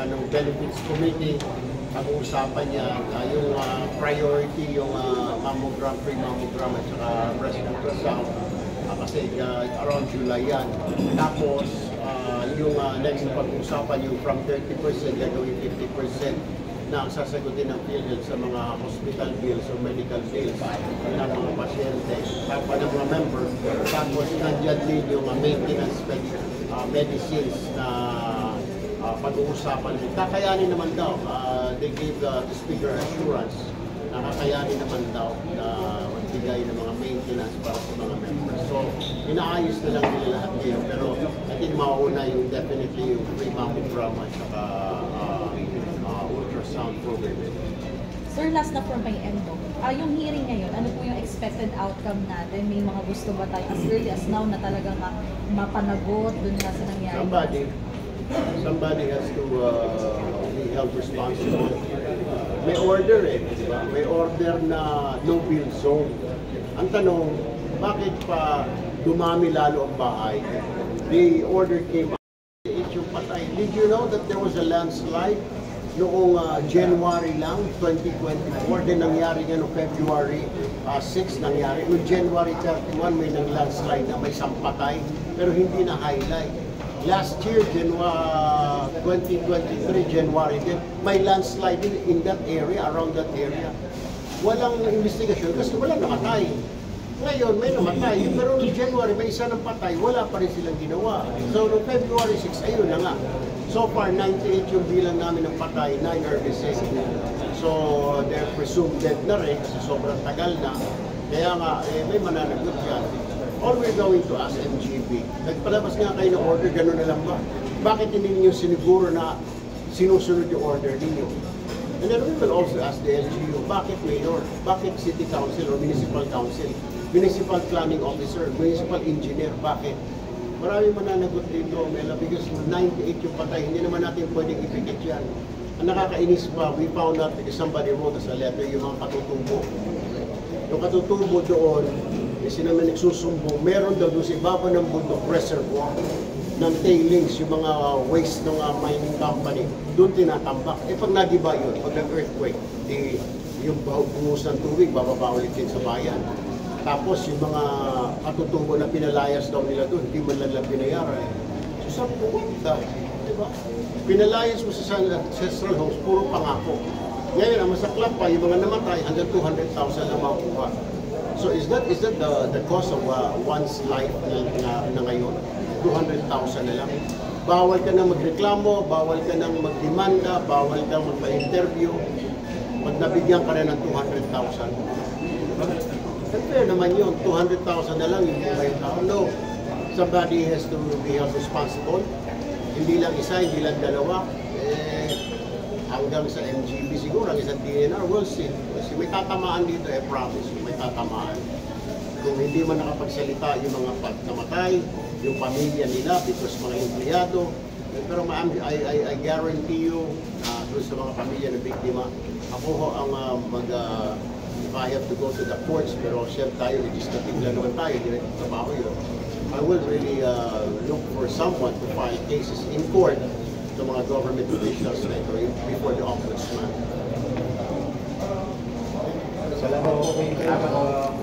ng Benefits Committee, pag-uusapan niya yung priority, yung mammogram, pre-mammogram at saka breast ultrasound. Kasi around July yan. Tapos, yung next pag-uusapan yung from 30% gagawin 50% na ang sasagutin ng PhilHealth sa mga hospital bills o medical bills ng mga pasyente, tapos ng mga member. Tapos, nandiyan din yung maintenance medicines na pag-uusapan. Kakayanin naman daw, they gave the speaker assurance na kakayanin naman daw na magbigay ng mga maintenance para sa mga members. So, inaayos na lang nila lahat ngayon. Pero I think mauna yung definitely yung pre-mammogram at saka ultrasound program. Sir, last na from my end, yung hearing ngayon, ano po yung expected outcome natin? May mga gusto ba tayo as early as now na talagang mapanagot dun na sa nangyari? Somebody has to be held responsible. May order di ba? May order na no-build zone. Ang tanong, bakit pa dumami lalo ang bahay? The order came out, yung patay. Did you know that there was a landslide noong January lang, 2024? Then nangyari nga noong February 6 nangyari. Noong January 31 may nang-landslide na may sampatay, pero hindi na highlight. Last year, January 2023, January din, may landslide in that area, around that area. Walang investigasyon kasi wala nakatay. Ngayon, may namatay. Pero noong January, may isa ng patay, wala pa rin silang ginawa. So, noong February 6, ayun na nga. So far, 98 yung bilang namin ng patay, 9 are missing. So, they're presumed dead na rin kasi sobrang tagal na. Kaya nga, may mananagot yan. All we're going to ask MGB, nagpalabas nga kayo ng order, gano'n na lang ba? Bakit hindi ninyo siniguro na sinusunod yung order ninyo? And then we will also ask the LGU, bakit mayor? Bakit city council or municipal council? Municipal planning officer, municipal engineer, bakit? Maraming mananagot dito, Mela, because 98 yung patay, hindi naman natin pwedeng ipikit yan. Ang nakakainis pa, we found out because somebody wrote us a letter, yung mga katutubo. Yung katutubo doon, kasi naman nagsusumbong, meron daw doon sa ibaba ng bundok reservoir ng tailings, yung mga waste ng mining company, doon tinatambak. Pag nagiba yun, pag nag-earthquake, yung buhos ng tubig, bababa ulit din sa bayan. Tapos yung mga katutubo na pinalayas daw nila doon, hindi man lang binayaran. So sabi ko, what the? Diba? Pinalayas mo sa ancestral homes, puro pangako. Ngayon, ang masaklap pa, yung mga namatay, hanggang 200,000 na makuha. So is that the cost of one's life na ngayon? 200,000 na lang. Bawal ka nang magreklamo, bawal ka nang magdemanda, bawal ka nang magpa-interview. Pag nabigyan ka na ng 200,000. Fair naman yun, 200,000 na lang yung buhay tao. No, somebody has to be held responsible. Hindi lang isa, hindi lang dalawa. Hanggang sa MGB siguro, ang isang DNR, we'll see. Kasi may tatamaan dito, promise, may tatamaan. Kung hindi man nakapagsalita yung mga namatay, yung pamilya nila, because mga empleyado. Pero I guarantee you, doon sa mga pamilya na biktima, ako ho ang if I have to go to the courts, pero siyempre tayo, legislative lang naman tayo, hindi natin trabaho yun. I will really look for someone to file cases in court sa mga government officials before the ombudsman. Salamat po.